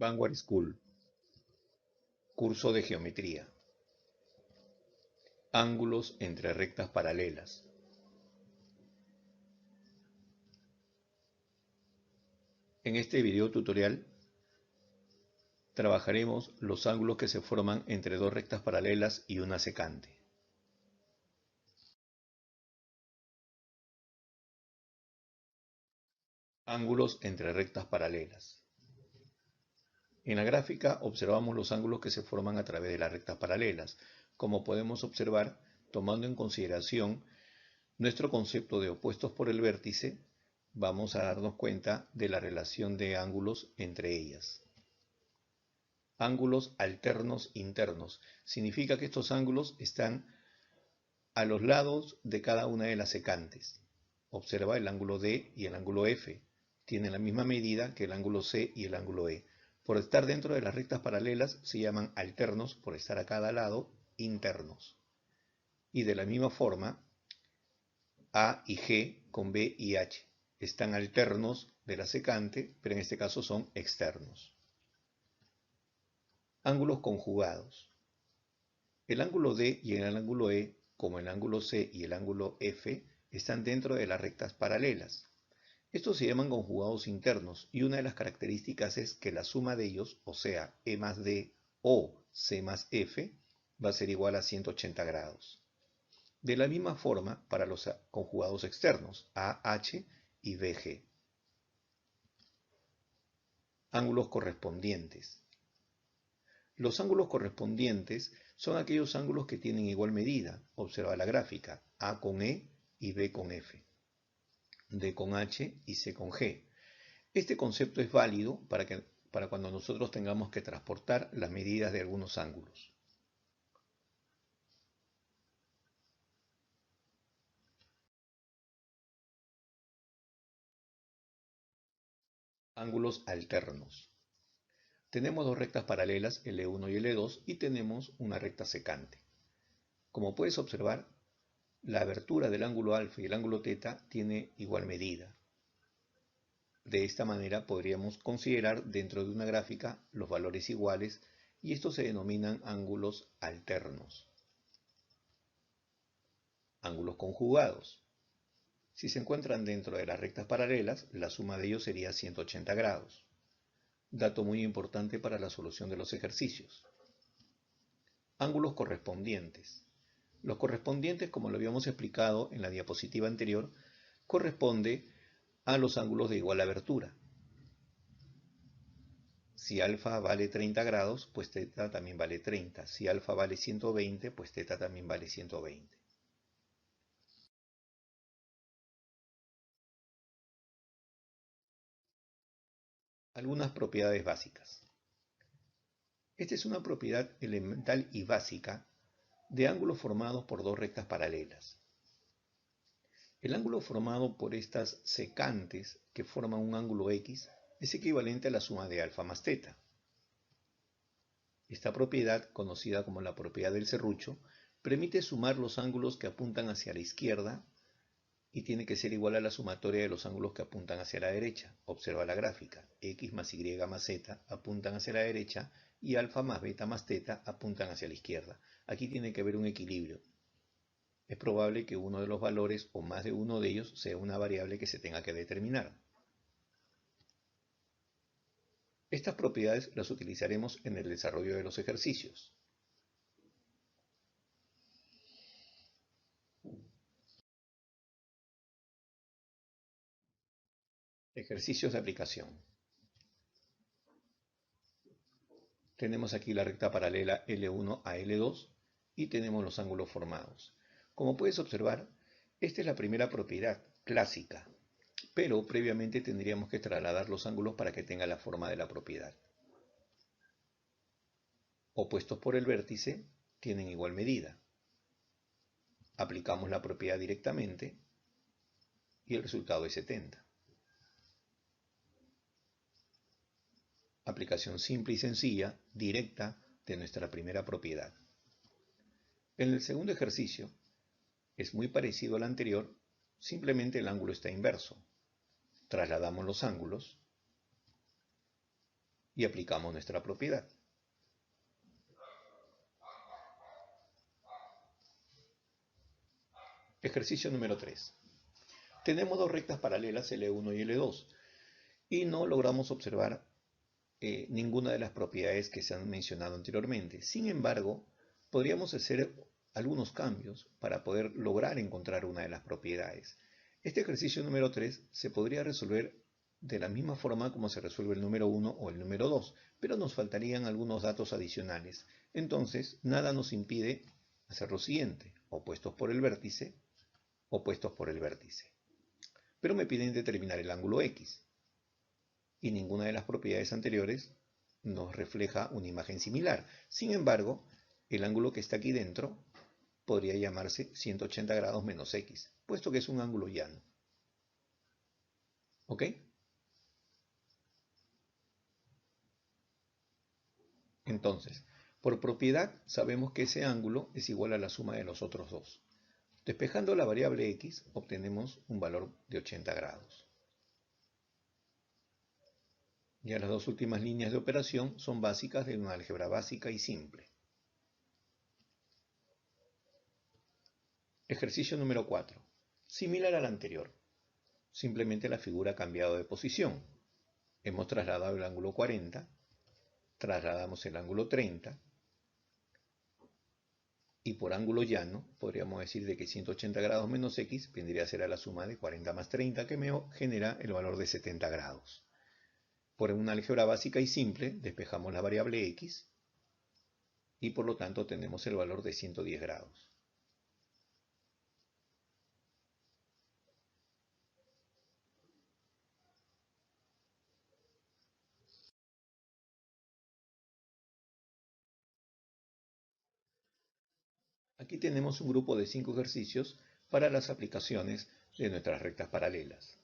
Vanguard School, curso de geometría, ángulos entre rectas paralelas. En este video tutorial trabajaremos los ángulos que se forman entre dos rectas paralelas y una secante. Ángulos entre rectas paralelas. En la gráfica observamos los ángulos que se forman a través de las rectas paralelas. Como podemos observar, tomando en consideración nuestro concepto de opuestos por el vértice, vamos a darnos cuenta de la relación de ángulos entre ellas. Ángulos alternos internos. Significa que estos ángulos están a los lados de cada una de las secantes. Observa el ángulo D y el ángulo F. Tienen la misma medida que el ángulo C y el ángulo E. Por estar dentro de las rectas paralelas se llaman alternos, por estar a cada lado, internos. Y de la misma forma, A y G con B y H están alternos de la secante, pero en este caso son externos. Ángulos conjugados. El ángulo D y el ángulo E, como el ángulo C y el ángulo F, están dentro de las rectas paralelas. Estos se llaman conjugados internos y una de las características es que la suma de ellos, o sea, E más D o C más F, va a ser igual a 180 grados. De la misma forma para los conjugados externos, AH y BG. Ángulos correspondientes. Los ángulos correspondientes son aquellos ángulos que tienen igual medida. Observa la gráfica, A con E y B con F, D con H y C con G. Este concepto es válido para cuando nosotros tengamos que transportar las medidas de algunos ángulos. Ángulos alternos. Tenemos dos rectas paralelas, L1 y L2, y tenemos una recta secante. Como puedes observar, la abertura del ángulo alfa y el ángulo teta tiene igual medida. De esta manera podríamos considerar dentro de una gráfica los valores iguales y estos se denominan ángulos alternos. Ángulos conjugados. Si se encuentran dentro de las rectas paralelas, la suma de ellos sería 180 grados. Dato muy importante para la solución de los ejercicios. Ángulos correspondientes. Los correspondientes, como lo habíamos explicado en la diapositiva anterior, corresponde a los ángulos de igual abertura. Si alfa vale 30 grados, pues teta también vale 30. Si alfa vale 120, pues teta también vale 120. Algunas propiedades básicas. Esta es una propiedad elemental y básica de ángulos formados por dos rectas paralelas. El ángulo formado por estas secantes que forman un ángulo X es equivalente a la suma de alfa más teta. Esta propiedad, conocida como la propiedad del serrucho, permite sumar los ángulos que apuntan hacia la izquierda y tiene que ser igual a la sumatoria de los ángulos que apuntan hacia la derecha. Observa la gráfica. X más Y más Z apuntan hacia la derecha y alfa más beta más teta apuntan hacia la izquierda. Aquí tiene que haber un equilibrio. Es probable que uno de los valores o más de uno de ellos sea una variable que se tenga que determinar. Estas propiedades las utilizaremos en el desarrollo de los ejercicios. Ejercicios de aplicación. Tenemos aquí la recta paralela L1 a L2 y tenemos los ángulos formados. Como puedes observar, esta es la primera propiedad clásica, pero previamente tendríamos que trasladar los ángulos para que tenga la forma de la propiedad. Opuestos por el vértice tienen igual medida. Aplicamos la propiedad directamente y el resultado es 70. Aplicación simple y sencilla, directa, de nuestra primera propiedad. En el segundo ejercicio, es muy parecido al anterior, simplemente el ángulo está inverso. Trasladamos los ángulos y aplicamos nuestra propiedad. Ejercicio número 3. Tenemos dos rectas paralelas L1 y L2 y no logramos observar ninguna de las propiedades que se han mencionado anteriormente. Sin embargo, podríamos hacer algunos cambios para poder lograr encontrar una de las propiedades. Este ejercicio número 3 se podría resolver de la misma forma como se resuelve el número 1 o el número 2, pero nos faltarían algunos datos adicionales. Entonces, nada nos impide hacer lo siguiente: opuestos por el vértice, opuestos por el vértice. Pero me piden determinar el ángulo X, y ninguna de las propiedades anteriores nos refleja una imagen similar. Sin embargo, el ángulo que está aquí dentro podría llamarse 180 grados menos X, puesto que es un ángulo llano. ¿Ok? Entonces, por propiedad sabemos que ese ángulo es igual a la suma de los otros dos. Despejando la variable X, obtenemos un valor de 80 grados. Ya las dos últimas líneas de operación son básicas de una álgebra básica y simple. Ejercicio número 4. Similar al anterior. Simplemente la figura ha cambiado de posición. Hemos trasladado el ángulo 40, trasladamos el ángulo 30, y por ángulo llano podríamos decir de que 180 grados menos X vendría a ser a la suma de 40 más 30, que me genera el valor de 70 grados. Por una álgebra básica y simple, despejamos la variable X, y por lo tanto tenemos el valor de 110 grados. Aquí tenemos un grupo de 5 ejercicios para las aplicaciones de nuestras rectas paralelas.